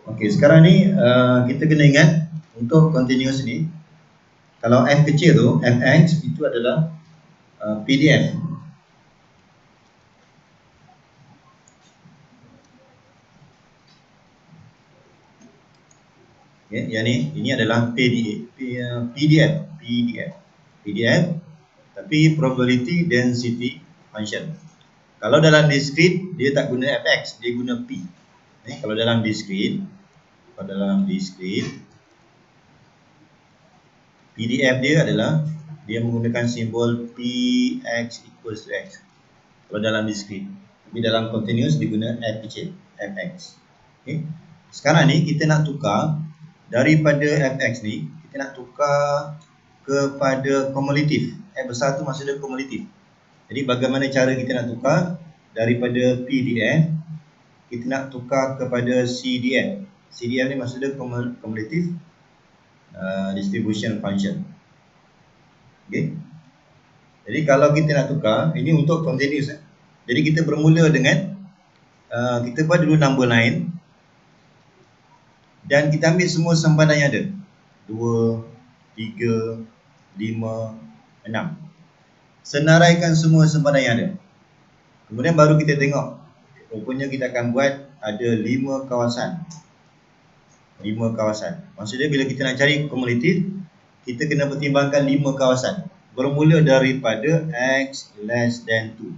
Okey, sekarang ni kita kena ingat untuk continuous ni, kalau f kecil tu, fx itu adalah PDF. Okay, yang ini adalah PDF, tapi probability density function. Kalau dalam discrete dia tak guna fx, dia guna p. Kalau dalam discrete, PDF dia adalah dia menggunakan simbol px equals to x. Kalau dalam discrete, tapi dalam continuous dia guna f kecil, fx. Okay. Sekarang ni kita nak tukar daripada fx ni, kita nak tukar kepada kumulatif. F besar tu maksudnya kumulatif. Jadi bagaimana cara kita nak tukar daripada PDF, kita nak tukar kepada CDF. CDF ni maksudnya kumulatif distribution function. Okay. Jadi kalau kita nak tukar, ini untuk continuous. Jadi kita bermula dengan kita buat dulu number line dan kita ambil semua sempadan yang ada, 2, 3, 5, 6. Senaraikan semua sempadan yang ada. Kemudian baru kita tengok, rupanya kita akan buat ada 5 kawasan. 5 kawasan. Maksudnya bila kita nak cari kumulatif, kita kena pertimbangkan 5 kawasan. Bermula daripada x less than 2.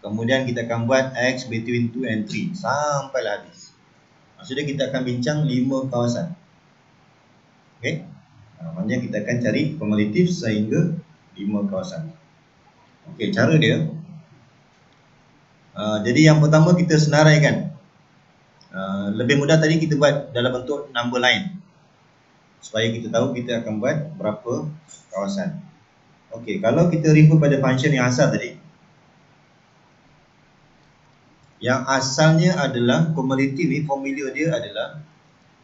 Kemudian kita akan buat x between 2 and 3 sampailah habis. Maksudnya kita akan bincang 5 kawasan. Okey. Maksudnya kita akan cari kumulatif sehingga 5 kawasan. Okey, cara dia. Jadi yang pertama kita senaraikan. Lebih mudah tadi kita buat dalam bentuk number line, supaya kita tahu kita akan buat berapa kawasan. Okey, kalau kita refer pada function yang asal tadi, yang asalnya adalah kumulatif ni, formula dia adalah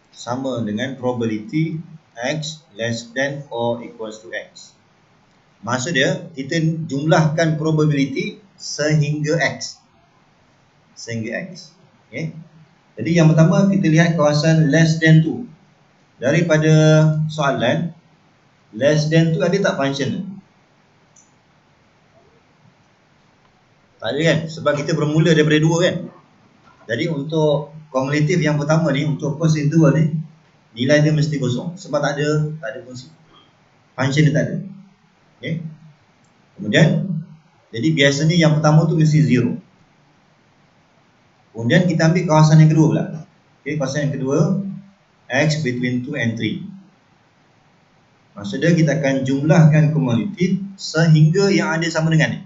sama dengan probability x less than or equals to x. Maksud dia, kita jumlahkan probability sehingga x. Okay. Jadi yang pertama kita lihat kawasan less than 2. Daripada soalan, less than 2 ada tak function? Tak ada kan? Sebab kita bermula daripada 2 kan? Jadi untuk kumulatif yang pertama ni, untuk first interval ni, nilai dia mesti kosong. Sebab tak ada fungsi. Function dia tak ada. Okay. Kemudian, jadi biasanya yang pertama tu mesti 0. Kemudian kita ambil kawasan yang kedua pula. Okay, kawasan yang kedua, x between 2 and 3. Maksudnya kita akan jumlahkan kumulatif sehingga yang ada sama dengan ni.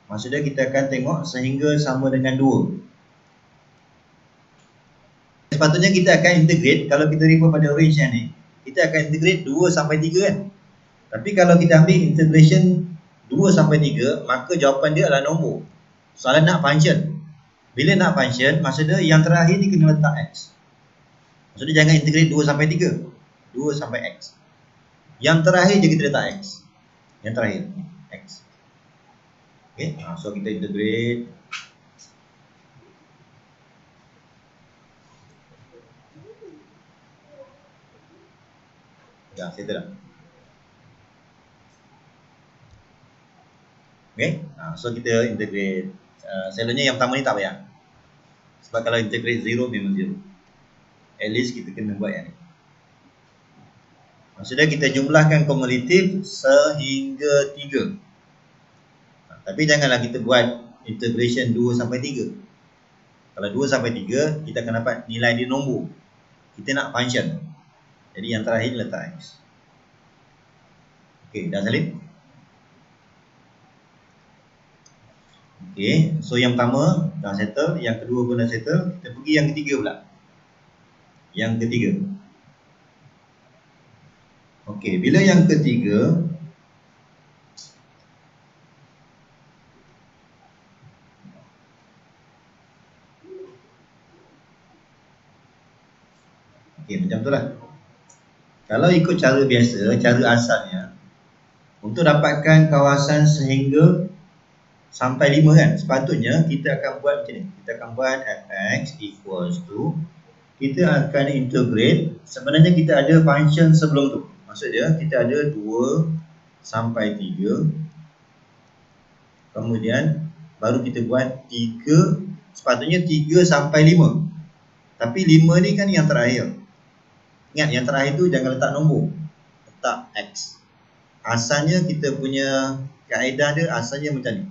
Maksudnya kita akan tengok sehingga sama dengan 2. Sepatutnya kita akan integrate, kalau kita refer pada range yang ni, kita akan integrate 2 sampai 3 kan. Tapi kalau kita ambil integration 2 sampai 3, maka jawapan dia adalah nombor. Soalan nak function. Bila nak function, maksudnya yang terakhir ni kena letak x. Maksudnya jangan integrate 2 sampai 3. 2 sampai x. Yang terakhir je kita letak x. Yang terakhir, x. Okay, so kita integrate. Ya, settle dah. Okay, so kita integrate. Selalunya yang pertama ni tak payah. Sebab kalau integrate 0 memang 0. At least kita kena buat yang ni. Maksudnya kita jumlahkan kumulatif sehingga 3. Tapi janganlah kita buat integration 2 sampai 3. Kalau 2 sampai 3, kita akan dapat nilai dia nombor. Kita nak function. Jadi yang terakhir letak x. Okey, dah Salim? Okey, so yang pertama dah settle, yang kedua pun dah settle. Kita pergi yang ketiga pula. Yang ketiga. Okey, bila yang ketiga, okey, macam tu lah. Kalau ikut cara biasa, cara asalnya, untuk dapatkan kawasan sehingga sampai 5 kan, sepatutnya kita akan buat macam ni. Kita akan buat fx equals to kita akan integrate. Sebenarnya kita ada function sebelum tu. Maksud dia kita ada 2 sampai 3. Kemudian baru kita buat 3, sepatutnya 3 sampai 5. Tapi 5 ni kan yang terakhir. Ingat yang terakhir tu jangan letak nombor, letak X. Asalnya kita punya kaedah dia asalnya macam ni.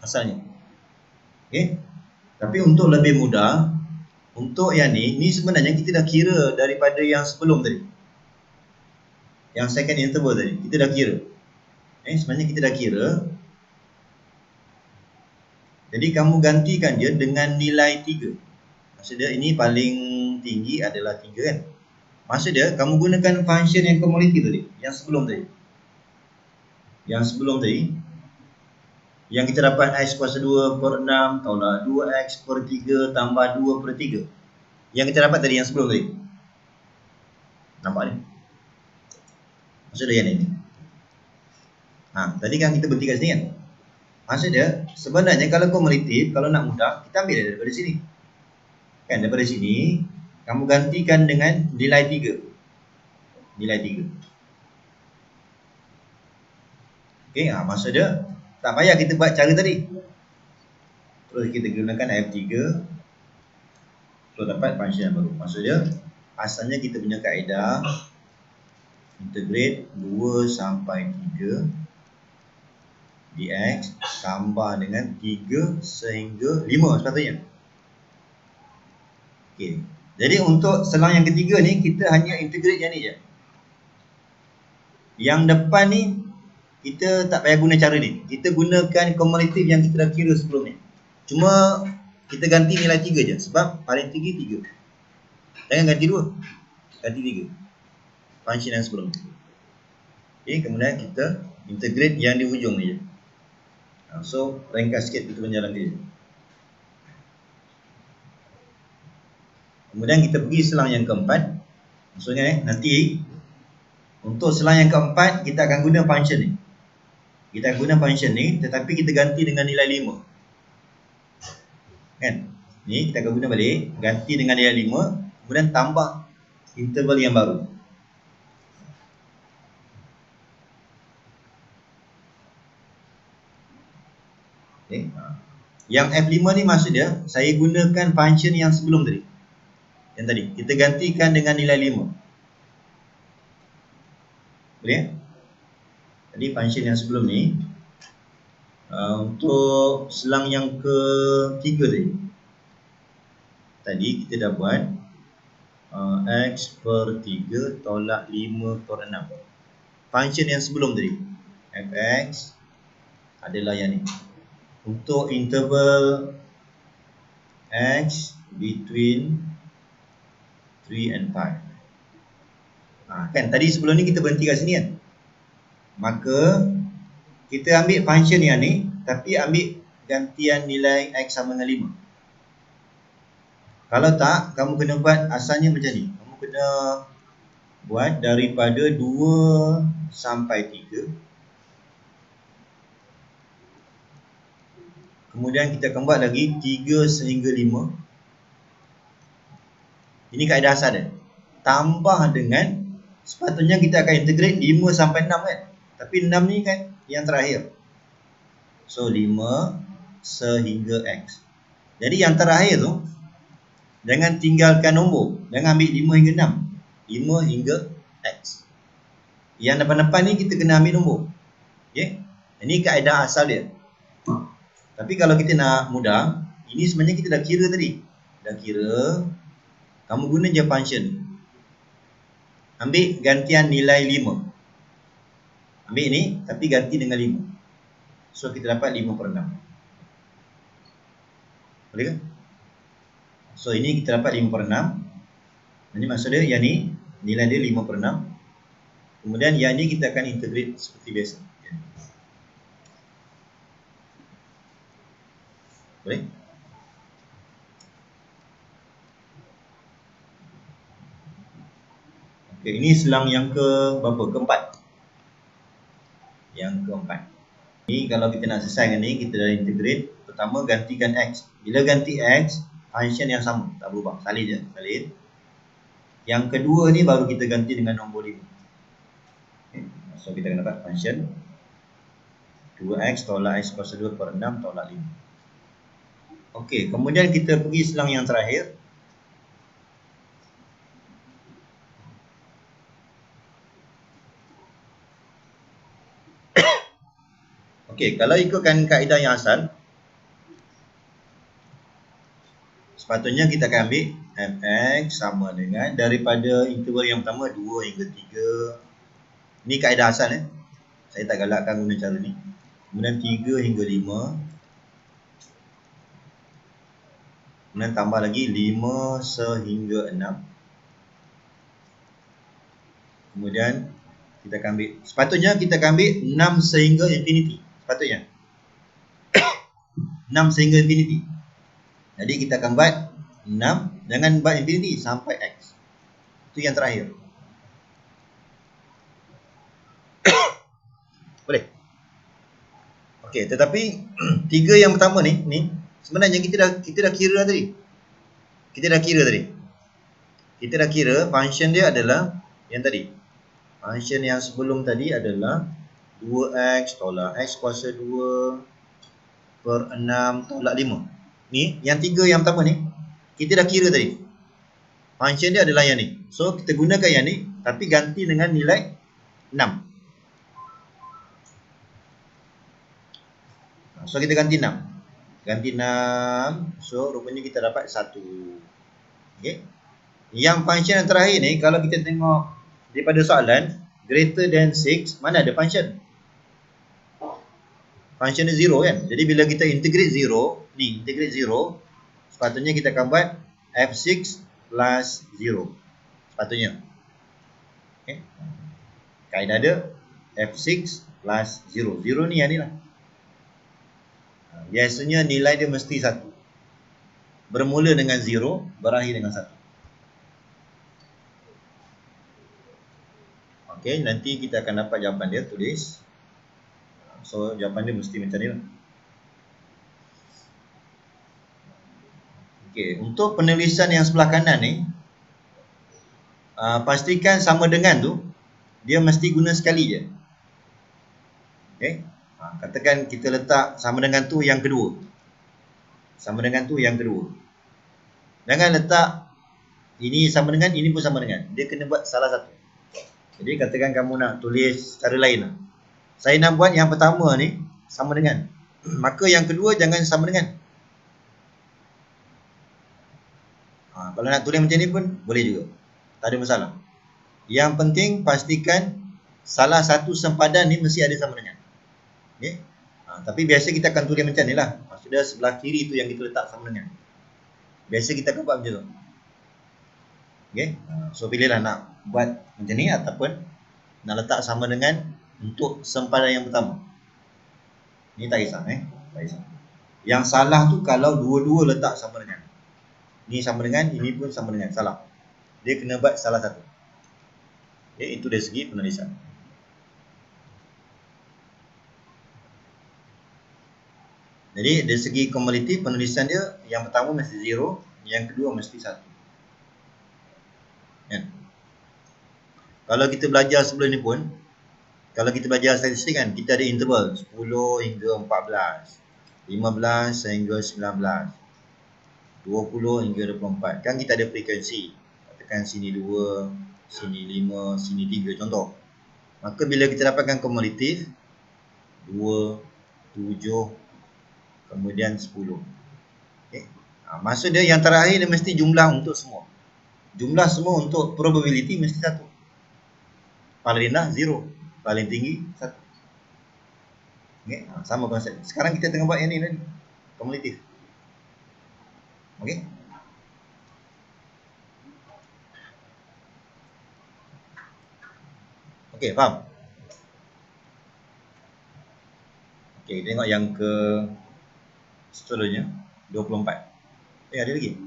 Asalnya. Okay. Tapi untuk lebih mudah, untuk yang ni sebenarnya kita dah kira daripada yang sebelum tadi. Yang second interval tadi, kita dah kira. Sebenarnya kita dah kira. Jadi kamu gantikan dia dengan nilai 3. Maksud dia ini paling tinggi adalah 3 kan. Maksud dia kamu gunakan function yang cumulative tadi, yang sebelum tadi. Yang sebelum tadi, yang kita dapat X kuasa 2 per 6 tolak 2X per 3 tambah 2 per 3. Yang kita dapat tadi yang sebelum tadi. Nampak ni? Maksud dia yang ini. Tadi kan kita berhenti kat sini kan. Maksud dia sebenarnya kalau cumulative, kalau nak mudah, kita ambil daripada sini. Kan daripada sini kamu gantikan dengan nilai 3. Nilai 3. Okey, maksud dia tak payah kita buat cara tadi. Terus kita gunakan F3. Terus dapat function yang baru. Maksud dia asalnya kita punya kaedah integrate 2 sampai 3 dx tambah dengan 3 sehingga 5 sepatutnya. Okey. Jadi untuk selang yang ketiga ni kita hanya integrate yang ni je. Yang depan ni kita tak payah guna cara ni. Kita gunakan cumulative yang kita dah kira sebelum ni. Cuma kita ganti nilai 3 je sebab paling tinggi 3. Jangan ganti 2. Ganti 3. Function yang sebelum ni. Okey, kemudian kita integrate yang di hujung ni je. So ringkas sikit kita punya jalan dia. Kemudian kita pergi selang yang keempat. Maksudnya nanti untuk selang yang keempat kita akan guna function ni. Kita guna function ni tetapi kita ganti dengan nilai 5. Kan? Ni kita akan guna balik, ganti dengan nilai 5, kemudian tambah interval yang baru. Okay. Yang F5 ni maksud dia saya gunakan function yang sebelum tadi. Yang tadi kita gantikan dengan nilai 5. Boleh? Tadi function yang sebelum ni untuk selang yang ketiga tadi kita dah buat X per 3 tolak 5 per 6. Function yang sebelum tadi Fx adalah yang ni. Untuk interval X between 3 and 5. Kan tadi sebelum ni kita berhenti kat sini kan. Maka kita ambil function yang ni tapi ambil gantian nilai X sama dengan 5. Kalau tak, kamu kena buat asalnya macam ni. Kamu kena buat daripada 2 sampai 3. Kemudian kita akan buat lagi 3 sehingga 5. Ini kaedah asal dia. Tambah dengan, sepatutnya kita akan integrate 5 sampai 6 kan. Tapi 6 ni kan yang terakhir. So 5 sehingga X. Jadi yang terakhir tu jangan tinggalkan nombor. Jangan ambil 5 hingga 6. 5 hingga X. Yang depan-depan ni kita kena ambil nombor. Okay? Ini kaedah asal dia. Tapi kalau kita nak mudah, ini sebenarnya kita dah kira tadi. Dah kira. Kamu guna je function. Ambil gantian nilai 5. Ambil ni tapi ganti dengan 5. So kita dapat 5 per 6. Boleh ke? So ini kita dapat 5 per 6. Ini maksud dia yang ni nilai dia 5 per 6. Kemudian yang ni kita akan integrate seperti biasa. Boleh? Okay, ini selang yang ke berapa? Keempat. Yang keempat. Ini kalau kita nak selesaikan ni, kita dah integrate. Pertama gantikan X. Bila ganti X, function yang sama, tak berubah, salin je, salin. Yang kedua ni baru kita ganti dengan nombor 5. Okay. So kita akan dapat function 2x tolak x kuasa 2 per 6 tolak 5. Okey, kemudian kita pergi selang yang terakhir. Okey, kalau ikutkan kaedah yang asal, sepatutnya kita akan ambil fx sama dengan daripada interval yang pertama 2 hingga 3. Ni kaedah asal Saya tak galakkan guna cara ni. Kemudian 3 hingga 5. Kemudian tambah lagi 5 sehingga 6. Kemudian kita akan ambil, sepatutnya kita akan ambil 6 sehingga infinity. Sepatutnya 6 sehingga infinity. Jadi kita akan buat 6, jangan buat infinity sampai x. Itu yang terakhir. Boleh? Okey, tetapi 3 yang pertama ni sebenarnya kita dah kira tadi. Kita dah kira function dia adalah yang tadi. Function yang sebelum tadi adalah 2x tolak x kuasa 2 per 6 tolak 5. Ni, yang 3 yang pertama ni, kita dah kira tadi. Function dia adalah yang ni. So, kita gunakan yang ni, tapi ganti dengan nilai 6. So, kita ganti 6. Ganti 6. So, rupanya kita dapat 1. Okay. Yang function yang terakhir ni, kalau kita tengok daripada soalan, greater than 6, mana ada function? Function dia 0 kan? Jadi, bila kita integrate 0, ni, integrate 0, sepatutnya kita akan buat f6 plus 0. Sepatutnya. Okay. Kaedah dia, f6 plus 0. 0 ni yang ni lah. Biasanya nilai dia mesti 1. Bermula dengan 0, berakhir dengan 1. Okey, nanti kita akan dapat jawapan dia, tulis. So, jawapan dia mesti macam ni lah. Okey, untuk penulisan yang sebelah kanan ni, pastikan sama dengan tu, dia mesti guna sekali je. Okey. Katakan kita letak sama dengan tu yang kedua. Sama dengan tu yang kedua. Jangan letak ini sama dengan, ini pun sama dengan. Dia kena buat salah satu. Jadi katakan kamu nak tulis cara lain lah. Saya nak buat yang pertama ni sama dengan. Maka yang kedua jangan sama dengan. Kalau nak tulis macam ni pun boleh juga. Tak ada masalah. Yang penting pastikan salah satu sempadan ni mesti ada sama dengan. Okay. Tapi biasa kita akan tulis macam ni lah. Maksudnya sebelah kiri tu yang kita letak sama dengan. Biasa kita akan buat macam tu. Okay. So pilihlah nak buat macam ni ataupun nak letak sama dengan untuk sempadan yang pertama. Ni tak kisah tak kisah. Yang salah tu kalau dua-dua letak sama dengan. Ni sama dengan, ini pun sama dengan. Salah. Dia kena buat salah satu. Okay. Itu dari segi penulisan. Jadi dari segi kumulatif penulisan dia yang pertama mesti 0, yang kedua mesti 1. Kan? Kalau kita belajar sebelum ni pun, kalau kita belajar statistik kan, kita ada interval 10 hingga 14, 15 hingga 19, 20 hingga 24. Kan kita ada frekuensi. Katakan sini 2, sini 5, sini 3 contoh. Maka bila kita dapatkan kumulatif 2, 7, kemudian 10. Okay. Maksud dia yang terakhir dia mesti jumlah untuk semua. Jumlah semua untuk probability mesti 1. Paling rendah 0. Paling tinggi 1. Okay. Sama konsep. Sekarang kita tengah buat yang ni tadi. Kumulatif. Okay. Okay, faham? Okay, tengok yang ke seterusnya 24. Ada lagi.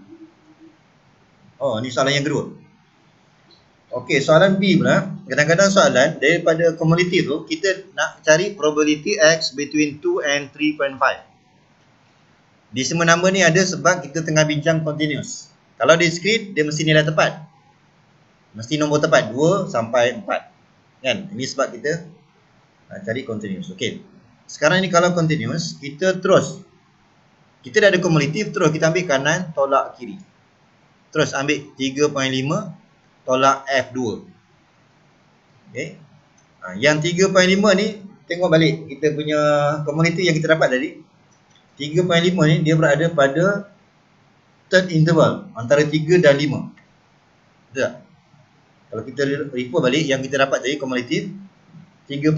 Oh, ni soalan yang kedua. Okey, soalan B pula. Kadang-kadang soalan daripada kumulatif tu kita nak cari probability X between 2 and 3.5. Di semua number ni ada sebab kita tengah bincang continuous. Kalau discrete, dia mesti nilai tepat. Mesti nombor tepat, 2 sampai 4. Kan? Ini sebab kita cari continuous. Okey. Sekarang ni kalau continuous, kita terus. Kita dah ada kumulatif, terus kita ambil kanan, tolak kiri. Terus ambil 3.5, tolak F2. Okey. Yang 3.5 ni, tengok balik kita punya kumulatif yang kita dapat tadi. 3.5 ni dia berada pada third interval antara 3 dan 5. Betul tak? Kalau kita refer balik yang kita dapat tadi kumulatif 3.5.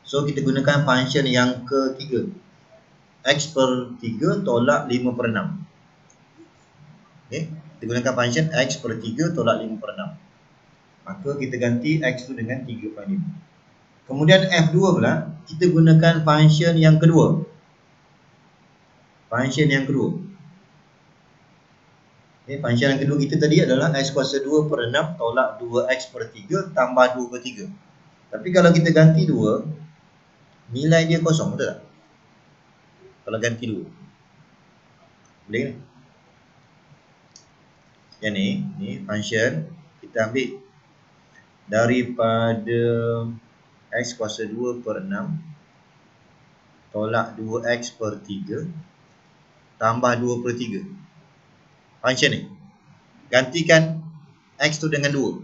So kita gunakan function yang ketiga. X per 3 tolak 5 per 6. Okay. Kita gunakan function X per 3 tolak 5 per 6. Maka kita ganti X tu dengan 3.5. Kemudian F2 pula, kita gunakan function yang kedua. Function yang kedua. Okay, function yang kedua kita tadi adalah X kuasa 2 per 6 tolak 2X per 3 tambah 2 per 3. Tapi kalau kita ganti 2, nilai dia kosong, betul tak? Kalau ganti 2. Boleh ni? Yang ni function kita ambil daripada X kuasa 2 per 6 tolak 2X per 3 tambah 2 per 3. Function ni. Gantikan X tu dengan 2.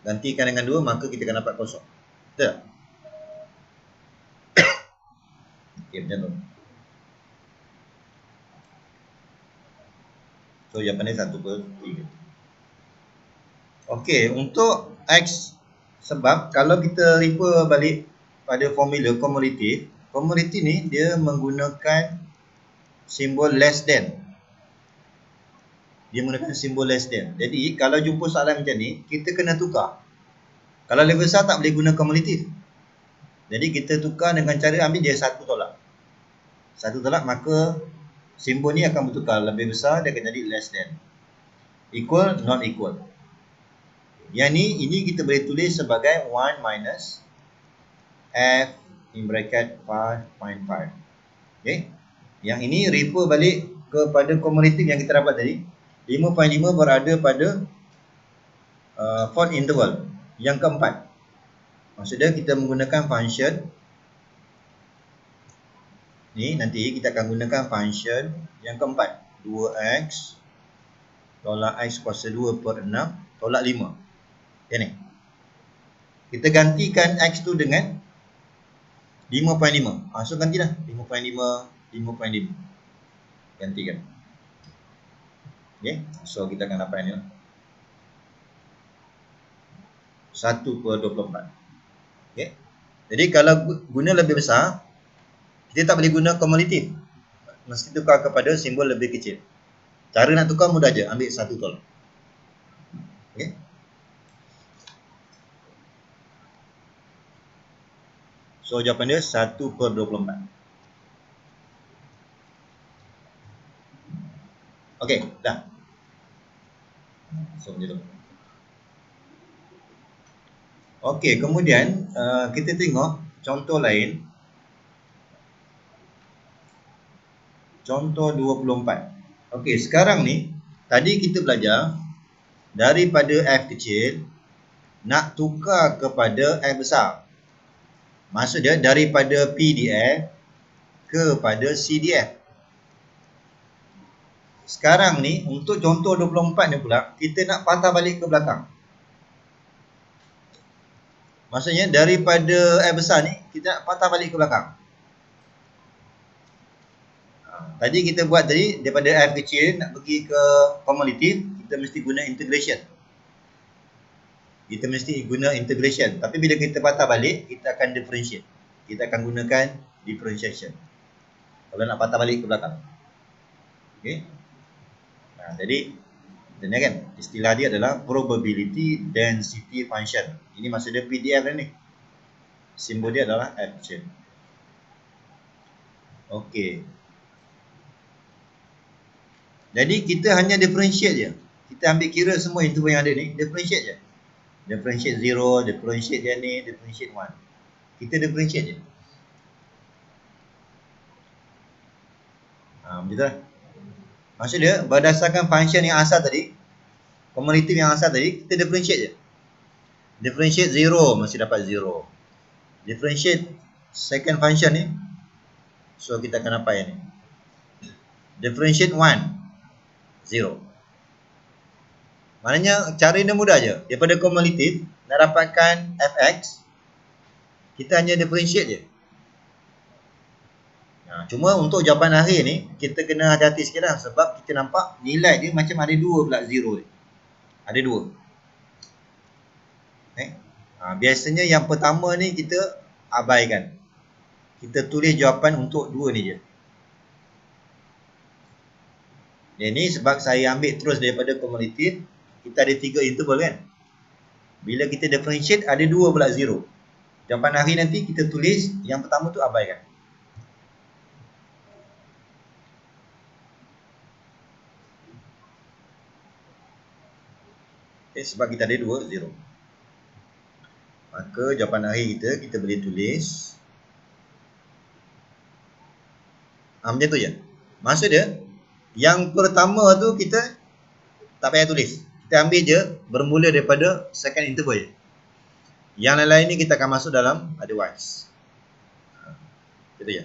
Gantikan dengan 2, maka kita akan dapat kosong. Betul tak? Okay, macam tu. So, jawapan dia 1 per 3. Okay, untuk X, sebab kalau kita refer balik pada formula kumulatif, kumulatif ni dia menggunakan simbol less than. Dia menggunakan simbol less than. Jadi, kalau jumpa soalan macam ni, kita kena tukar. Kalau level besar tak boleh guna kumulatif. Jadi, kita tukar dengan cara ambil dia 1 tolak. 1 tolak, maka simbol ni akan bertukar. Lebih besar, dia akan jadi less than. Equal, not equal. Yang ni, ini kita boleh tulis sebagai 1 minus F in bracket 5.5. Okay. Yang ini refer balik kepada kumulatif yang kita dapat tadi. 5.5 berada pada fourth interval yang keempat. Maksudnya kita menggunakan function ni, nanti kita akan gunakan function yang keempat, 2x tolak x kuasa 2 per 6 tolak 5. Okay, ni. Kita gantikan x tu dengan 5.5. So gantilah 5.5, 5.5. Gantikan. Okay, so kita akan dapat ni 1 per 24. Okay. Jadi kalau guna lebih besar, kita tak boleh guna kumulatif. Mesti tukar kepada simbol lebih kecil. Cara nak tukar mudah je, ambil 1 tolak. Okay. So jawapan dia 1 per 24. Okay, dah. So macam tu. Okay, kemudian kita tengok contoh lain. Contoh 24. Okay, sekarang ni tadi kita belajar daripada F kecil nak tukar kepada F besar. Maksudnya daripada PDF kepada CDF. Sekarang ni untuk contoh 24 ni pula kita nak patah balik ke belakang. Maksudnya daripada F besar ni kita nak patah balik ke belakang. Tadi kita buat tadi daripada F kecil nak pergi ke kumulatif, kita mesti guna integration. Kita mesti guna integration. Tapi bila kita patah balik, kita akan differentiate. Kita akan gunakan differentiation. Kalau nak patah balik ke belakang. Okay. Jadi, kita kan, istilah dia adalah probability density function. Ini maksudnya PDF ni. Simbol dia adalah F kecil. Okay. Jadi, kita hanya differentiate je. Kita ambil kira semua interval yang ada ni, differentiate je. Differentiate 0, differentiate yang ni, differentiate 1. Kita differentiate je. Betul lah. Maksud dia, berdasarkan function yang asal tadi, kumulatif yang asal tadi, kita differentiate je. Differentiate 0, masih dapat 0. Differentiate second function ni, so kita akan apa yang ni? Differentiate 1, 0. Maknanya cara ini mudah je. Daripada kumulatif, nak dapatkan fx, kita hanya differentiate je. Cuma untuk jawapan akhir ni, kita kena hati-hati sikit lah. Sebab kita nampak nilai dia macam ada 2 pula 0 ni. Ada 2. Biasanya yang pertama ni kita abaikan. Kita tulis jawapan untuk 2 ni je. Yang ni sebab saya ambil terus daripada kumulatif. Kita ada 3 interval kan. Bila kita differentiate ada 2 pula 0. Jawapan akhir nanti kita tulis yang pertama tu abaikan. Sebab kita ada 2 0. Maka jawapan akhir kita boleh tulis macam tu je. Maksud dia, yang pertama tu kita tak payah tulis. Kita ambil je bermula daripada second interval je. Yang lain-lain ni kita akan masuk dalam otherwise. Itu je.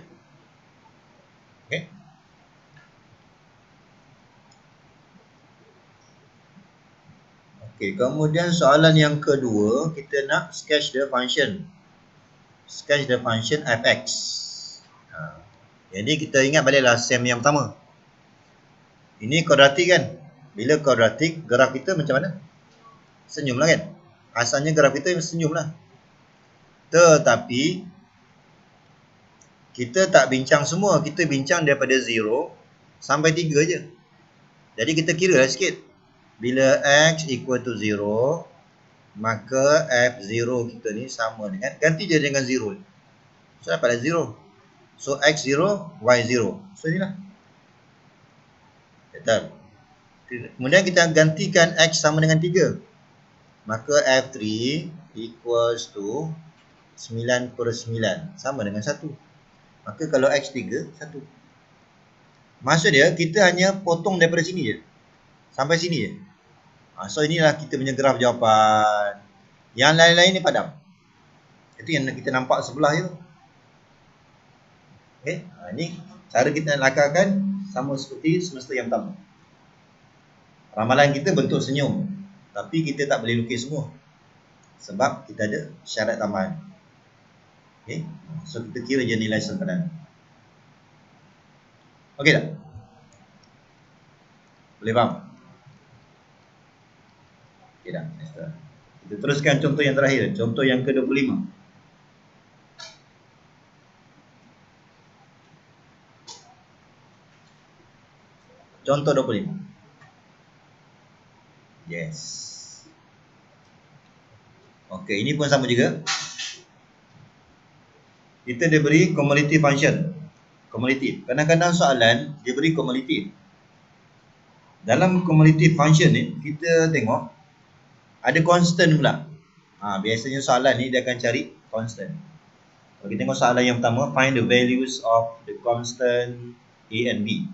Okay. Okay, kemudian soalan yang kedua, kita nak sketch the function. Sketch the function fx. Jadi kita ingat baliklah sem yang pertama. Ini kuadratik kan? Bila kuadratik, graf kita macam mana? Senyum lah kan? Asalnya graf kita senyum lah. Tetapi kita tak bincang semua. Kita bincang daripada 0 sampai 3 je. Jadi kita kira lah sikit. Bila x equal to 0, maka f0 kita ni sama dengan, ganti je dengan 0. So dapatlah 0. So x0, y0. So inilah. Betul. Kemudian kita gantikan x sama dengan 3. Maka f3 equals to 9/9 sama dengan 1. Maka kalau x3, 1. Maksud dia, kita hanya potong daripada sini je. Sampai sini je. So inilah kita punya graf jawapan. Yang lain-lain ni padam. Itu yang kita nampak sebelah je. Okay. Ini cara kita nak lakarkan sama seperti semester yang pertama. Ramalan kita bentuk senyum. Tapi kita tak boleh lukis semua. Sebab kita ada syarat tambahan. Okay. So kita kira je nilai sempadan. Okey tak? Boleh faham? Okey dah. Kita teruskan contoh yang terakhir. Contoh yang ke-25. Contoh 25. Yes. Okey, ini pun sama juga. Kita diberi cumulative function. Cumulative. Kadang-kadang soalan dia beri cumulative. Dalam cumulative function ni kita tengok ada constant pula. Biasanya soalan ni dia akan cari constant. Kalau kita tengok soalan yang pertama, find the values of the constant A and B.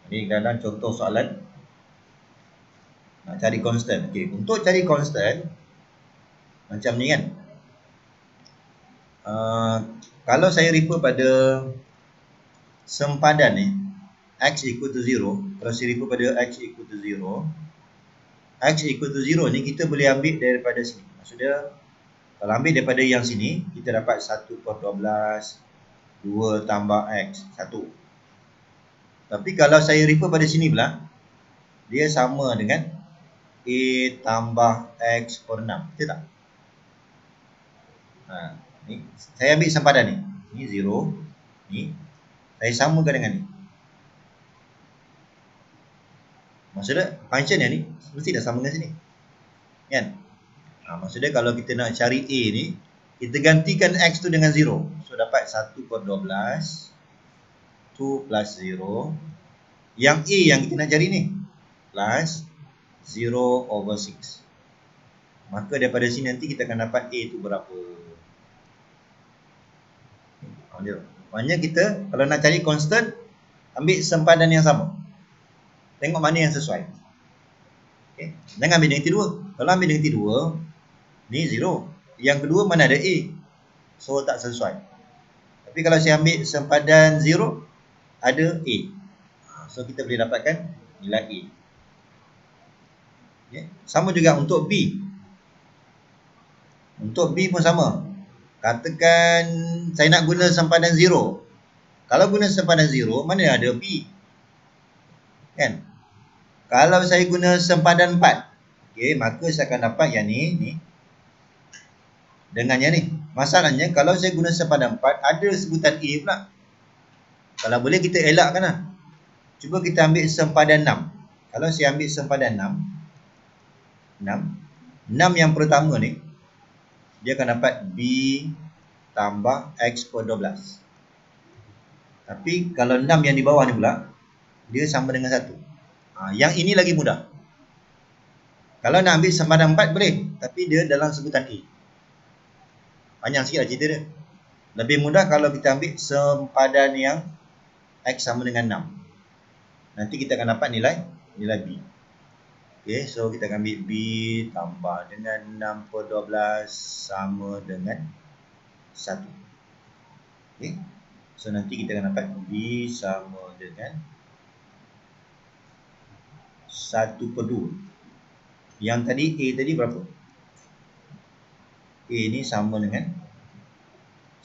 Ini dalam contoh soalan nak cari constant. Okey, untuk cari constant macam ni kan. Kalau saya refer pada sempadan ni x equal to 0, kalau saya refer pada x equal to 0, x equal to 0 ni kita boleh ambil daripada sini. Maksudnya kalau ambil daripada yang sini, kita dapat 1/12 2 tambah x 1. Tapi kalau saya refer pada sini pula, dia sama dengan a tambah x per 6. Betul tak? Ni saya ambil sempadan ni. Ni 0. Ni saya samakan dengan ni. Maksudnya function yang ni mesti dah sama dengan sini. Kan? Maksudnya kalau kita nak cari a ni, kita gantikan x tu dengan 0. So dapat 1/12 2 plus 0. Yang a yang kita nak cari ni plus 0/6. Maka daripada sini nanti kita akan dapat a tu berapa. Maknanya kita kalau nak cari constant, ambil sempadan yang sama. Tengok mana yang sesuai. Okay. Jangan ambil negatif 2. Kalau ambil negatif 2, ni 0. Yang kedua mana ada A. So tak sesuai. Tapi kalau saya ambil sempadan 0, ada A. So kita boleh dapatkan nilai A. Okay. Sama juga untuk B. Untuk B pun sama. Katakan saya nak guna sempadan 0. Kalau guna sempadan 0, mana ada B? Kan? Kalau saya guna sempadan 4, okay, maka saya akan dapat yang ni dengan yang ni. Masalahnya kalau saya guna sempadan 4, ada sebutan A pula. Kalau boleh kita elakkan lah. Cuba kita ambil sempadan 6. Kalau saya ambil sempadan 6 yang pertama ni, dia akan dapat B tambah X per 12. Tapi kalau 6 yang di bawah ni pula, dia sama dengan 1. Yang ini lagi mudah. Kalau nak ambil sempadan 4 boleh, tapi dia dalam sebutan A. Panjang sikit lah cerita dia. Lebih mudah kalau kita ambil sempadan yang X sama dengan 6. Nanti kita akan dapat nilai B. Okay, so kita akan ambil B tambah dengan 6 per 12 sama dengan 1. Okay. So nanti kita akan dapat B sama dengan 1 per 2. Yang tadi A tadi berapa? A ni sama dengan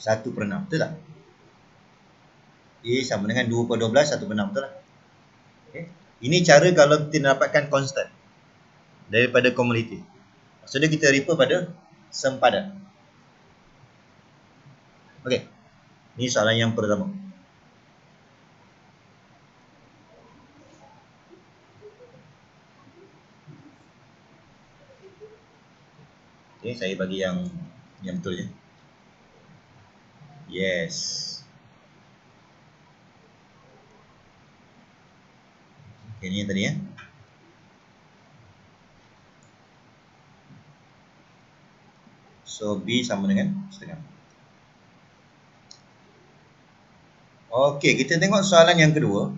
1 per 6, betul tak? A sama dengan 2 per 12, 1 per 6, betul tak? Okay. Ini cara kalau kita dapatkan constant daripada kumulatif. Maksudnya kita refer pada sempadan. Okey. Ini soalan yang pertama. Okey, saya bagi yang betul je. Yes. Okey, ni yang tadi ya. So B sama dengan setengah. Okey, kita tengok soalan yang kedua.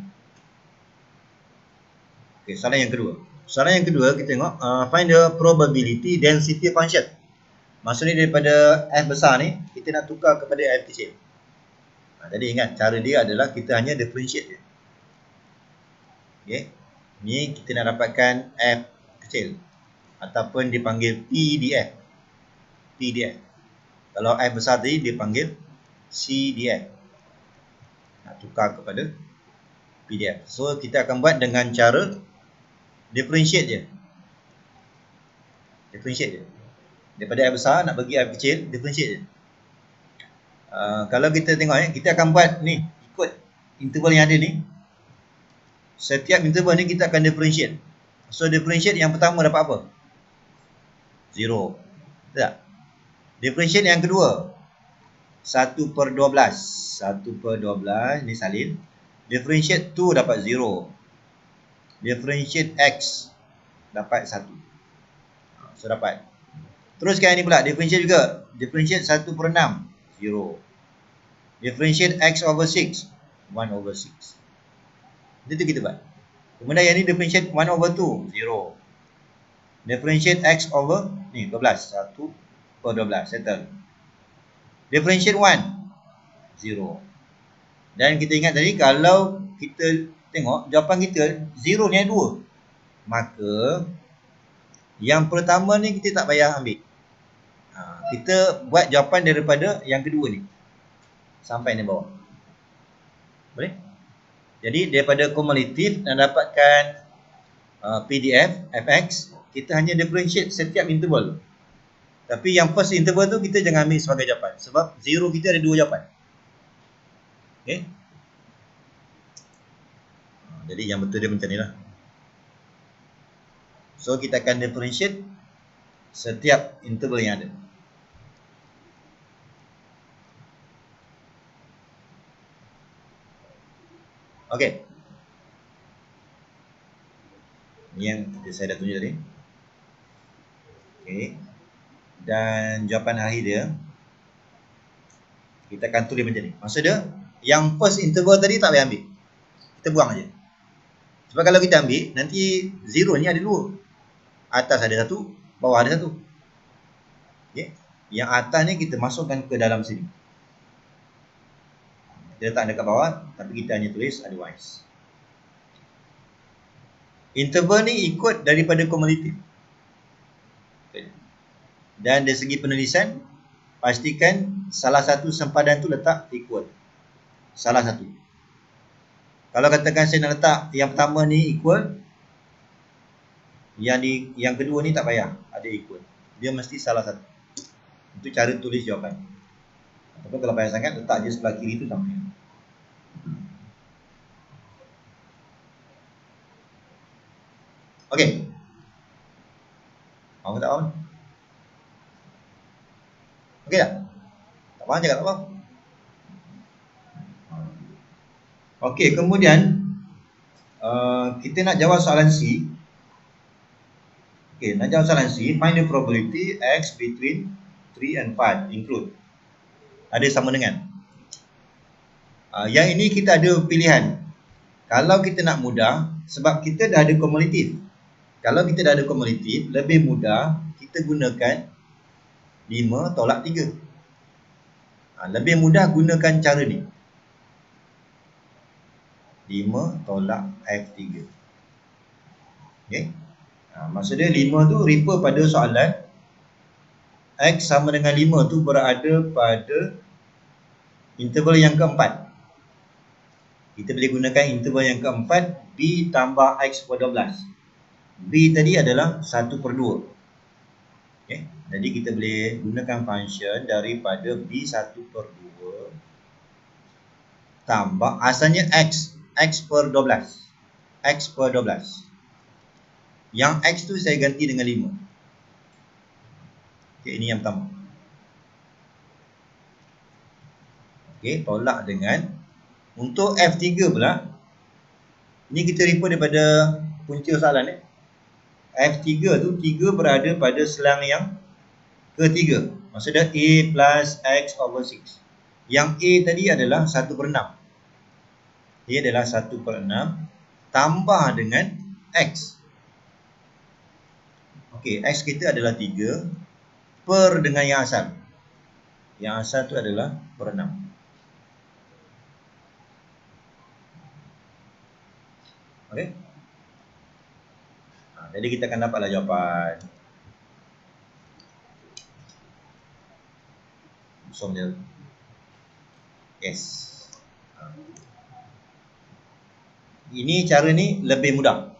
Okey, soalan yang kedua. Soalan yang kedua kita tengok find the probability density function. Maksudnya daripada F besar ni kita nak tukar kepada F kecil. Jadi ingat cara dia adalah kita hanya differentiate je. Okey. Ni kita nak dapatkan F kecil ataupun dipanggil PDF. PDF. Kalau F besar tadi dipanggil CDF. Nak tukar kepada PDF. So kita akan buat dengan cara differentiate je. Differentiate je. Daripada F besar nak bagi F kecil, differentiate je. Kalau kita tengok kita akan buat ni ikut interval yang ada ni. Setiap interval ni kita akan differentiate. So differentiate yang pertama dapat apa? 0. Betul tak? Differentiate yang kedua 1 per 12. 1 per 12 ni salin. Differentiate 2 dapat 0. Differentiate X dapat 1. So dapat. Teruskan ini pula, differentiate juga. Differentiate 1 per 6, 0. Differentiate X over 6, 1 over 6. Itu kita buat. Kemudian yang ni differentiate 1 over 2, 0. Differentiate X over, ni 12, 1 per 12, settle. Differentiate 1, 0. Dan kita ingat tadi, kalau kita tengok, jawapan kita 0 ni ada 2. Maka, yang pertama ni kita tak payah ambil. Kita buat jawapan daripada yang kedua ni sampai ni bawah. Boleh? Jadi daripada kumulatif nak dapatkan PDF Fx, kita hanya differentiate setiap interval. Tapi yang first interval tu kita jangan ambil sebagai jawapan, sebab 0 kita ada 2 jawapan. Okay? Jadi yang betul dia macam ni lah. So kita akan differentiate setiap interval yang ada. Okey. Ini yang saya dah tunjuk tadi. Okey. Dan jawapan akhir dia kita akan tulis macam ni. Maksud dia yang first interval tadi tak payah ambil. Kita buang aja. Sebab kalau kita ambil, nanti zero ni ada dua. Atas ada satu, bawah ada satu. Okay. Yang atas ni kita masukkan ke dalam sini. Kita letak dekat bawah, tapi kita hanya tulis otherwise. Interval ni ikut daripada kumulatif. Dan dari segi penulisan, pastikan salah satu sempadan tu letak equal. Salah satu. Kalau katakan saya nak letak yang pertama ni equal, yang kedua ni tak payah ada equal. Dia mesti salah satu. Itu cara tulis jawapan. Ataupun kalau payah sangat, letak je sebelah kiri tu sampai. Okey. Faham tak faham? Okey tak? Tak faham cakap tak faham. Okey, kemudian kita nak jawab soalan C. Okey, nak jawab soalan C, find the probability X between 3 and 5 include. Ada sama dengan. Yang ini kita ada pilihan. Kalau kita nak mudah, sebab kita dah ada kumulatif. Kalau kita dah ada kumulatif, lebih mudah kita gunakan 5 tolak 3. Lebih mudah gunakan cara ni. 5 tolak F3. Okay. Maksudnya 5 tu refer pada soalan X sama dengan 5 tu berada pada interval yang keempat. Kita boleh gunakan interval yang keempat, B tambah X per 12. B tadi adalah 1/2. Okay. Jadi kita boleh gunakan function daripada B1/2 tambah asalnya X per 12. X per 12. Yang X tu saya ganti dengan 5. Okay, ini yang pertama. Okay, tolak dengan, untuk F3 pula, ini kita refer daripada punca soalan ni. F3 tu 3 berada pada selang yang ketiga. Maksudnya A plus X over 6. Yang A tadi adalah 1/6. Dia adalah 1/6 tambah dengan X. Okey, X kita adalah 3 per dengan yang asal. Yang asal tu adalah per 6. Okey. Jadi kita akan dapatlah jawapan. Kosong je. Yes. Ini cara ni lebih mudah.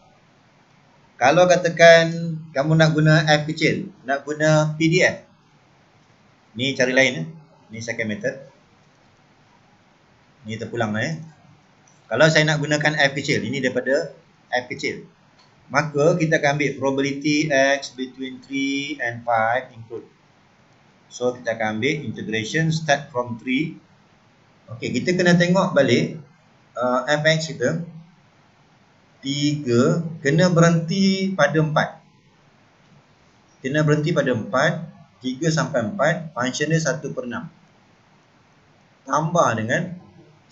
Kalau katakan kamu nak guna F kecil, nak guna PDF. Ni cara lain. Ni second method. Ni terpulang lah. Kalau saya nak gunakan F kecil, ini daripada F kecil, maka kita akan ambil probability X between 3 and 5 include. So kita akan ambil integration start from 3. Okey, kita kena tengok balik Fx kita 3 kena berhenti pada 4. Kena berhenti pada 4, 3 sampai 4, function dia 1/6. Tambah dengan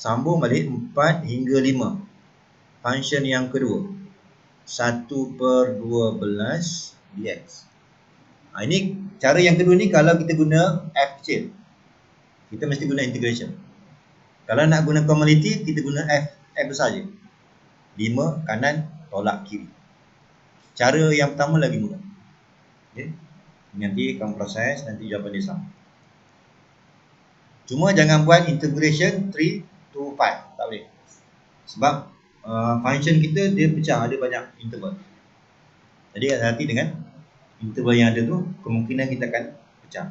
sambung balik 4 hingga 5. Function yang kedua 1/12 dx. Ini cara yang kedua ni kalau kita guna F kecil. Kita mesti guna integration. Kalau nak guna kumulatif, kita guna F besar je. 5 kanan tolak kiri. Cara yang pertama lagi mudah. Okay. Nanti kamu proses, nanti jawapan dia sama. Cuma jangan buat integration 3 to 5. Tak boleh. Sebab function kita dia pecah, ada banyak interval. Jadi hati-hati dengan interval yang ada tu, kemungkinan kita akan pecah.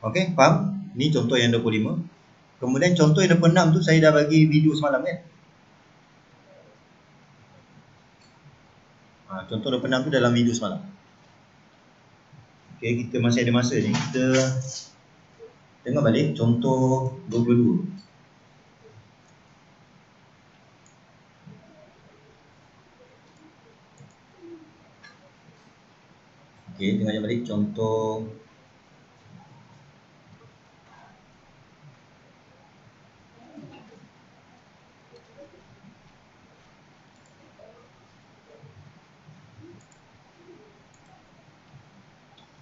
Okey, faham? Ni contoh yang 25. Kemudian contoh yang 26 tu saya dah bagi video semalam kan? Contoh 26 tu dalam video semalam. Okay, kita masih ada masa ni. Kita tengok balik contoh 22. Okay, tengok balik contoh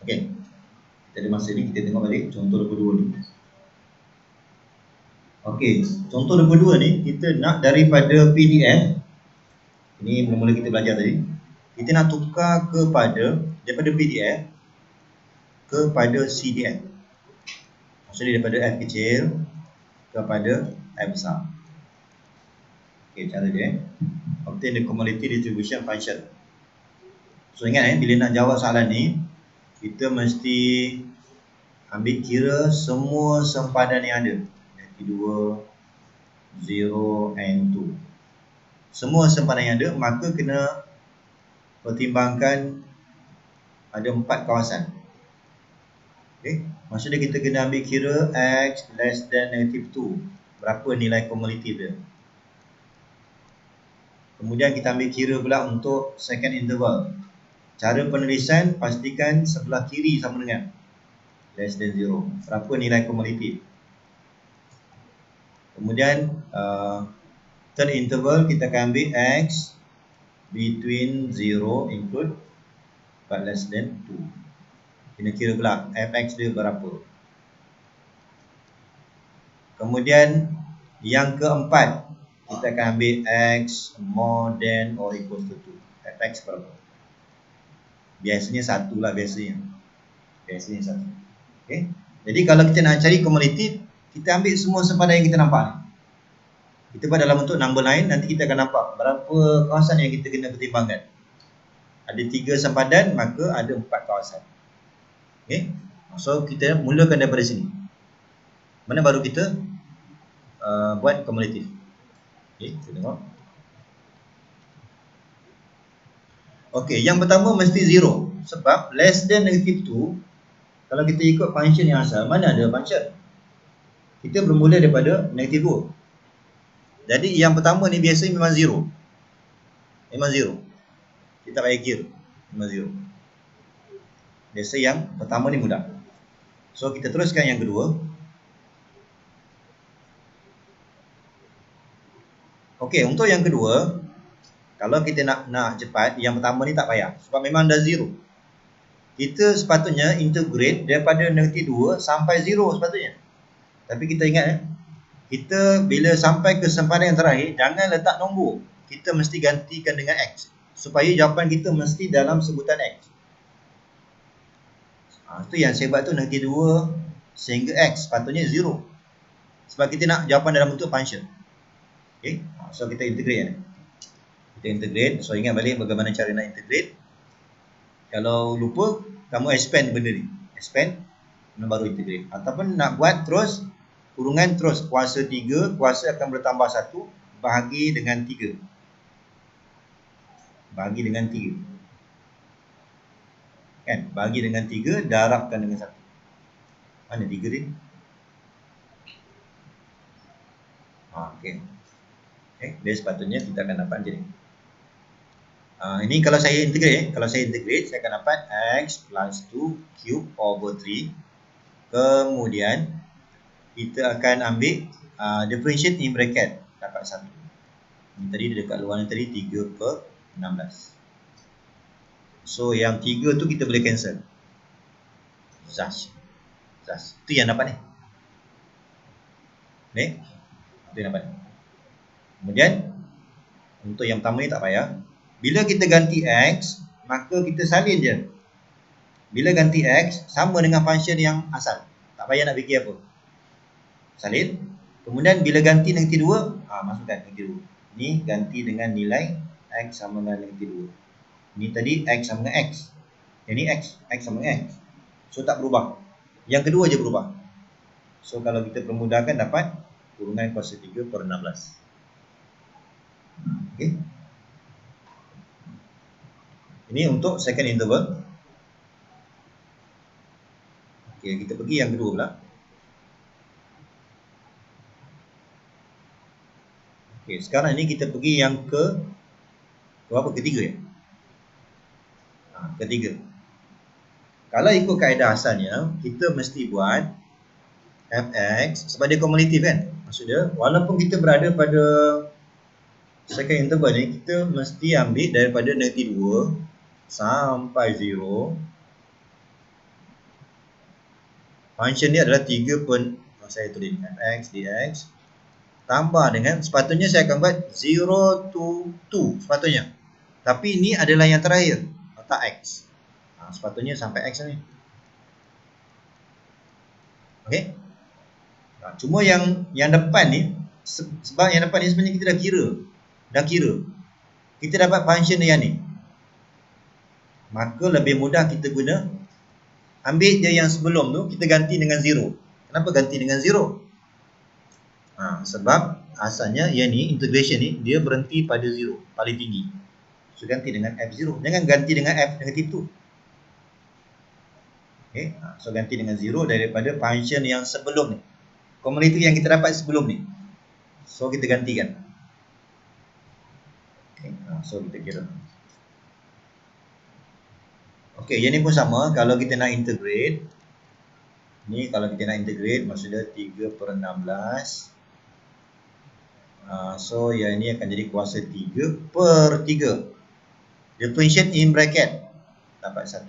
okay. Kita ada masa ni, kita tengok balik contoh 22 ni. Okay, contoh 22 ni kita nak daripada PDF. Ini mula-mula kita belajar tadi. Kita nak tukar daripada PDF kepada CDF. Maksudnya daripada F kecil kepada F besar. Okay, cara dia obtain the cumulative distribution function. So ingat bila nak jawab soalan ni, kita mesti ambil kira semua sempadan yang ada. Negatif 2, 0 and 2. Semua sempadan yang ada, maka kena pertimbangkan ada 4 kawasan. Okay, maksudnya kita kena ambil kira X less than negative 2. Berapa nilai kumulatif dia. Kemudian kita ambil kira pula untuk second interval. Cara penulisan, pastikan sebelah kiri sama dengan less than 0. Berapa nilai kumulatif. Kemudian third interval kita akan ambil X between 0 include but less than 2. Kena kira pula fx dia berapa. Kemudian yang keempat, kita akan ambil X more than or equals to 2. Fx berapa. Biasanya 1 lah biasanya. Biasanya 1. Okay. Jadi kalau kita nak cari kumulatif, kita ambil semua sempadan yang kita nampak ni. Kita buat dalam bentuk number line, nanti kita akan nampak berapa kawasan yang kita kena pertimbangkan. Ada 3 sempadan, maka ada 4 kawasan. Okay. So kita mulakan daripada sini. Mana baru kita buat kumulatif. Okay, kita tengok. Okay, yang pertama mesti 0. Sebab less than negative 2, kalau kita ikut function yang asal, mana ada function? Kita bermula daripada negative 2. Jadi yang pertama ni biasanya memang 0. Memang 0. Kita tak payah kira. Memang 0. Biasa yang pertama ni mudah. So kita teruskan yang kedua. Okey, untuk yang kedua, kalau kita nak cepat, yang pertama ni tak payah. Sebab memang dah 0. Kita sepatutnya integrate daripada negatif 2 sampai 0 sepatutnya. Tapi kita ingat kita bila sampai ke sempadan yang terakhir, jangan letak nombor. Kita mesti gantikan dengan X. Supaya jawapan kita mesti dalam sebutan X. Itu yang saya buat tu negatif 2 sehingga X. Sepatutnya 0. Sebab kita nak jawapan dalam bentuk function. Okay. So kita integrate. Kita integrate. So ingat balik bagaimana cara nak integrate. Kalau lupa, kamu expand benda ni. Expand, baru integrate. Ataupun nak buat terus, kurungan terus. Kuasa 3, kuasa akan bertambah 1, bahagi dengan 3. Bahagi dengan 3. Kan? Bahagi dengan 3, darabkan dengan 1. Mana 3 ni? Okay. Okay. Dia sepatutnya kita akan dapat macam ni. Ini kalau saya integrate, saya akan dapat X plus 2 cube over 3. Kemudian kita akan ambil differentiate in bracket, dapat 1. Ini tadi dekat luar ni tadi 3/16. So yang 3 tu kita boleh cancel. Zas. Itu yang dapat ni. Ni. Itu yang dapat. Kemudian untuk yang pertama ni tak payah. Bila kita ganti X, maka kita salin je. Bila ganti X, sama dengan function yang asal. Tak payah nak fikir apa. Salin. Kemudian bila ganti negatif 2, masukkan negatif 2. Ni ganti dengan nilai X sama dengan negatif 2. Ni tadi X sama dengan X. Yang ni X sama dengan X. So tak berubah. Yang kedua je berubah. So kalau kita permudahkan dapat kurungan kuasa 3/16. Okay. Ini untuk second interval. Okay, kita pergi yang kedua pula. Okay, sekarang ni kita pergi yang berapa? Ketiga ya? Ketiga. Kalau ikut kaedah asalnya, kita mesti buat fx sebab dia kumulatif kan. Maksudnya, walaupun kita berada pada second interval ni, kita mesti ambil daripada negatif 2 sampai 0. Function dia adalah 3 saya tulis fx dx tambah dengan, sepatutnya saya akan buat 0 to 2 sepatutnya. Tapi ini adalah yang terakhir, tak x. Sepatutnya sampai x ni. Okey. Cuma yang depan ni, sebab yang depan ni sebenarnya kita dah kira. Kita dapat function yang ni. Maka lebih mudah kita guna ambil dia yang sebelum tu, kita ganti dengan 0. Kenapa ganti dengan 0? Sebab asalnya yang ni, integration ni, dia berhenti pada 0, paling tinggi. So ganti dengan f0. Jangan ganti dengan f negatif tu. Okay. So ganti dengan 0 daripada function yang sebelum ni. Kumulatif yang kita dapat sebelum ni. So kita gantikan. Okay. So kita kira. Okay, yang ni pun sama. Kalau kita nak integrate, ni kalau kita nak integrate, maksudnya 3/16. So yang ni akan jadi kuasa 3/3. Differentiate in bracket, dapat 1.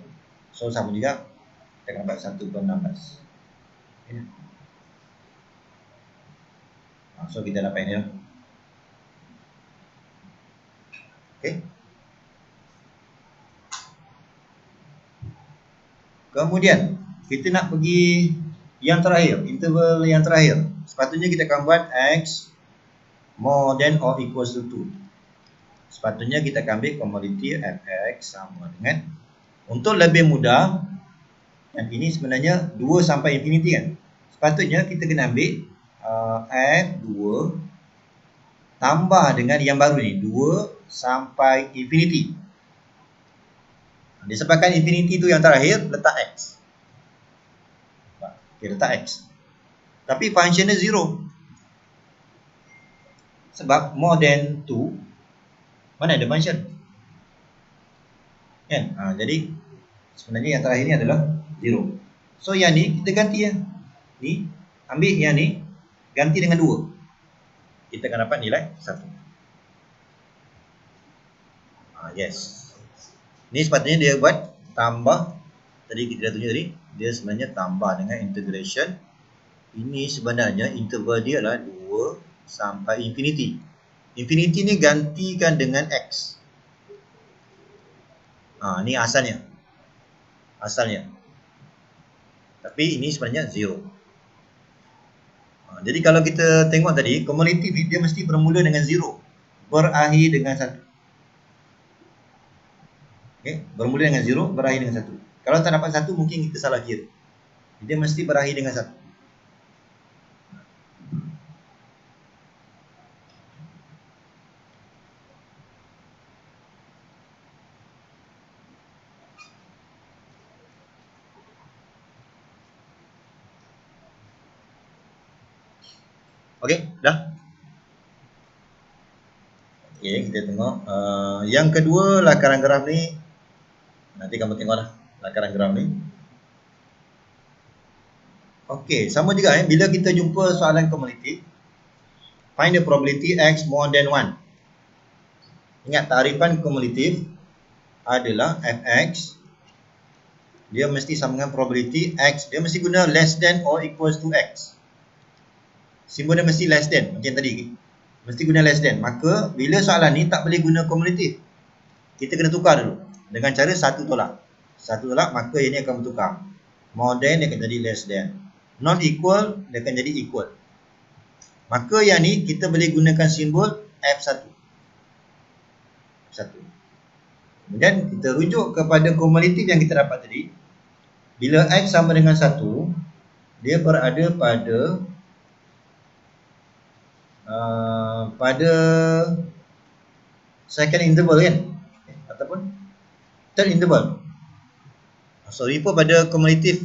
So sama juga, kita akan dapat 1/16. Okay. So kita dapat ini. Okay. Kemudian kita nak pergi yang terakhir, interval yang terakhir. Sepatutnya kita akan buat x more than or equals to 2. Sepatutnya kita akan ambil kumulatif fx sama dengan, untuk lebih mudah, yang ini sebenarnya 2 sampai infinity kan. Sepatutnya kita kena ambil f2 tambah dengan yang baru ni, 2 sampai infinity. Disebabkan infinity tu yang terakhir, letak x. Okay, letak x. Tapi function dia 0. Sebab more than 2, mana ada function? Kan? Jadi, sebenarnya yang terakhir ni adalah 0. So, yang ni kita ganti ya. Ni, ambil yang ni, ganti dengan 2. Kita akan dapat nilai 1. Yes. Ni sepatutnya dia buat tambah. Tadi kita dah tunjuk tadi, dia sebenarnya tambah dengan integration. Ini sebenarnya interval dia adalah 2 sampai infinity. Infinity ni gantikan dengan x. Ni asalnya. Tapi ini sebenarnya 0. Jadi kalau kita tengok tadi, kumulatif dia mesti bermula dengan 0, berakhir dengan 1. Okay, bermula dengan 0, berakhir dengan 1. Kalau tak dapat 1, mungkin kita salah kira. Dia mesti berakhir dengan 1. Okey, dah. Okey, kita tengok. Yang kedua, lakaran graf ni. Nanti kamu tengoklah lakaran graf ni. Okey, sama juga bila kita jumpa soalan kumulatif, find the probability x more than 1. Ingat, tarifan kumulatif adalah fx, dia mesti sama dengan probability x, dia mesti guna less than or equals to x. Simbol dia mesti less than, macam tadi. Mesti guna less than. Maka, bila soalan ni tak boleh guna kumulatif, kita kena tukar dulu. Dengan cara satu tolak. Satu tolak, maka ini akan bertukar. More than, dia akan jadi less than. Not equal, dia akan jadi equal. Maka yang ni, kita boleh gunakan simbol F1. Kemudian, kita rujuk kepada kumulatif yang kita dapat tadi. Bila X sama dengan 1, dia berada pada second interval kan, ataupun third interval. So refer pada kumulatif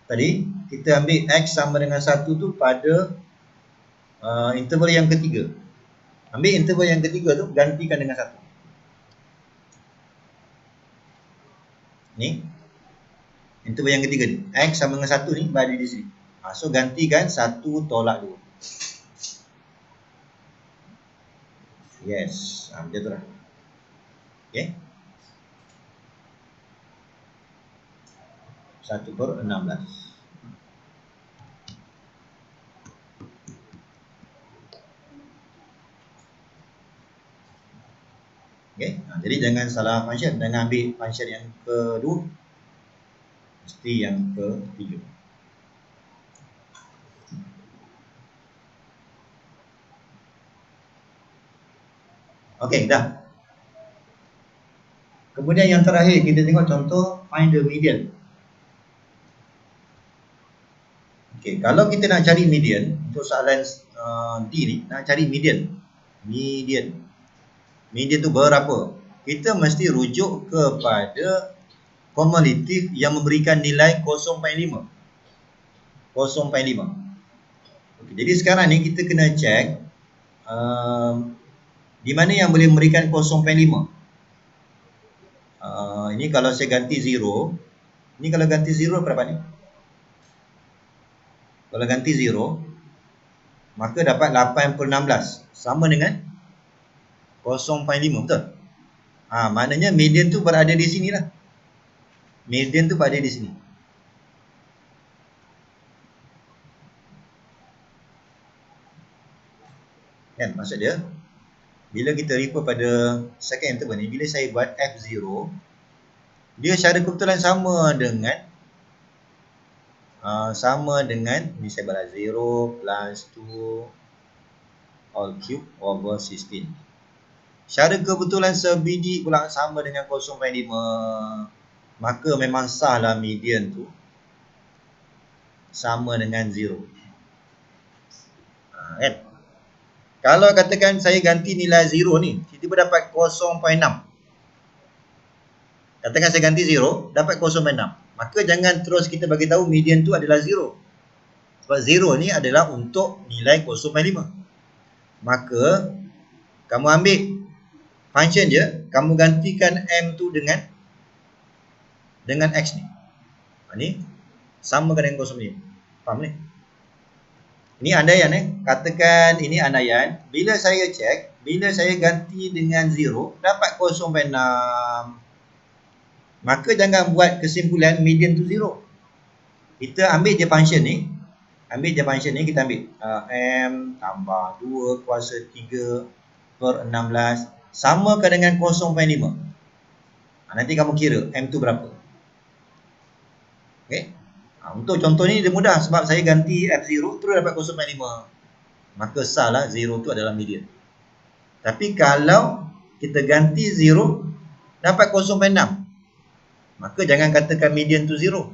Tadi kita ambil X sama dengan 1 tu pada interval yang ketiga. Ambil interval yang ketiga tu, gantikan dengan 1. Ni interval yang ketiga ni, X sama dengan 1 ni berada di sini. So gantikan 1 tolak 2. Yes, macam tu lah. Okay, 1/16. Okay, jadi jangan salah function. Jangan ambil function yang kedua, mesti yang ketiga. Okay, dah. Kemudian yang terakhir kita tengok contoh find the median. Okay, kalau kita nak cari median untuk soalan D ni, nak cari median. Median tu berapa? Kita mesti rujuk kepada kumulatif yang memberikan nilai 0.5. 0.5. Okay, jadi sekarang ni kita kena check di mana yang boleh memberikan 0.5. Ini kalau saya ganti 0. Ini kalau ganti 0 berapa ni? Kalau ganti 0, maka dapat 8/16. Sama dengan 0.5, betul? Maknanya median tu berada di sini lah. Median tu berada di sini. Kan, maksud dia, bila kita refer pada second interval ni, bila saya buat F0, dia secara kebetulan sama dengan ni saya balas 0 plus 2 all cube over 16. Secara kebetulan sebiji pula sama dengan 0.5. Maka memang sah lah median tu sama dengan 0. Kan? Kalau katakan saya ganti nilai 0 ni, tiba-tiba dapat 0.6. Katakan saya ganti 0, dapat 0.6. Maka jangan terus kita bagi tahu median tu adalah 0. Sebab 0 ni adalah untuk nilai 0.5. Maka kamu ambil function je, kamu gantikan M tu dengan X ni. Ni sama dengan 0.5. Faham ni? Ini andaian katakan ini andaian. Bila saya check, bila saya ganti dengan 0, dapat 0.6. Maka jangan buat kesimpulan median tu 0. Kita ambil je function ni. Kita ambil M tambah 2 kuasa 3/16 samakan dengan 0.5. Nanti kamu kira M tu berapa. Okay. Untuk contoh ni dia mudah sebab saya ganti F0 terus dapat 0.5. Maka sah lah 0 tu adalah median. Tapi kalau kita ganti 0 dapat 0.6, maka jangan katakan median tu 0.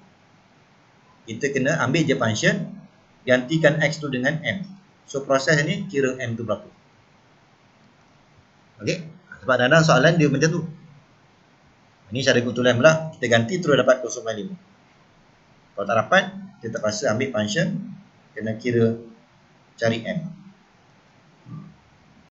Kita kena ambil je function, gantikan X tu dengan M. So proses ni kira M tu berapa. Okay. Sebab dalam soalan dia macam tu. Ini cara kebetulan pula, kita ganti terus dapat 0.5. Kalau tak dapat, kita terpaksa ambil function, kena kira cari M.